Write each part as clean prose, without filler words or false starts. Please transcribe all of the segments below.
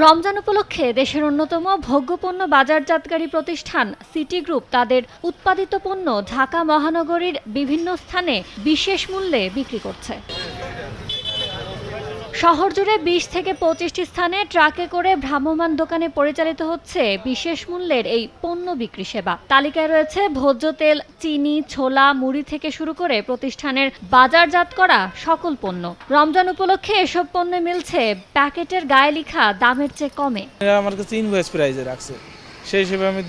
রমজান উপলক্ষে দেশের অন্যতম ভোগ্যপণ্য বাজারজাতকারী প্রতিষ্ঠান সিটি গ্রুপ তাদের উৎপাদিত পণ্য ঢাকা মহানগরীর বিভিন্ন স্থানে বিশেষ মূল্যে বিক্রি করছে। শহর জুড়ে ২০ থেকে ২৫টি স্থানে ট্রাকে করে ভ্রাম্যমাণ দোকানে পরিচালিত হচ্ছে বিশেষ মূল্যের এই পণ্য বিক্রি সেবা। তালিকায় রয়েছে ভোজ্য তেল, চিনি, ছোলা, মুড়ি থেকে শুরু করে প্রতিষ্ঠানের বাজারজাত করা সকল পণ্য। রমজান উপলক্ষে এসব পণ্যে মিলছে প্যাকেটের গায়ে লেখা দামের চেয়ে কমে। আমার কাছে ইনভয়েস প্রাইজে রাখছে, সেই হিসেবে আমি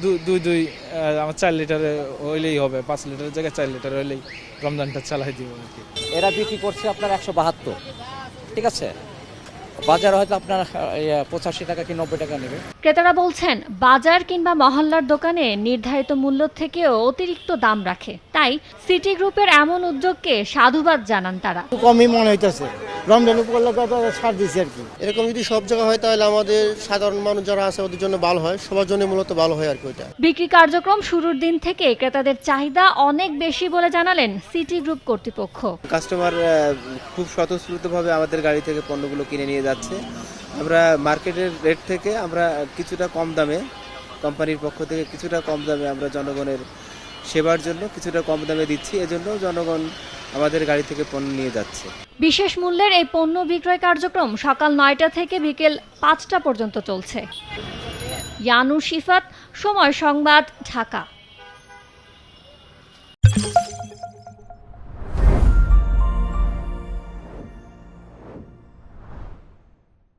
আমার ৪ লিটারে হইলেই হবে, ৫ লিটারের জায়গায় ৪ লিটার হইলেই রমজানটা চালাই দিব আর কি। এরা বিক্রি করছে আপনার ১৭২, ঠিক আছে, বাজারে হয়তো আপনার ৮৫ টাকা কি ৯০ টাকা নেবে। ক্রেতারা বলছেন বাজার কিংবা মহল্লার দোকানে নির্ধারিত মূল্য থেকেও অতিরিক্ত দাম রাখে। তাই সিটি গ্রুপের এমন উদ্যোগকে সাধুবাদ জানান তারা। কমই মনে হইতেছে, রমজান উপলক্ষে ছাড় দিচ্ছে আর কি। এরকম যদি সব জায়গায় হয় তাহলে আমাদের সাধারণ মানুষ যারা আছে ওদের জন্য ভালো হয়, সবার জন্য মূলত ভালো হয় আর কি। ওইটা বিক্রি কার্যক্রম শুরুর দিন থেকে ক্রেতাদের চাহিদা অনেক বেশি বলে জানালেন সিটি গ্রুপ কর্তৃপক্ষ। কাস্টমার খুব স্বতঃস্ফূর্তভাবে আমাদের গাড়ি থেকে পণ্যগুলো কিনে নিয়ে যাচ্ছে। আমরা মার্কেটের রেট থেকে আমরা কিছুটা কম দামে, কোম্পানির পক্ষ থেকে কিছুটা কম দামে আমরা জনগণের সেবার জন্য কিছুটা কম দামে দিচ্ছি, এজন্য জনগণ আমাদের গাড়ি থেকে পণ্য নিয়ে যাচ্ছে। বিশেষ মূল্যের এই পণ্য বিক্রয় কার্যক্রম সকাল ৯টা থেকে বিকেল ৫টা পর্যন্ত চলছে। ইয়ানুর শিফাত, সময় সংবাদ, ঢাকা।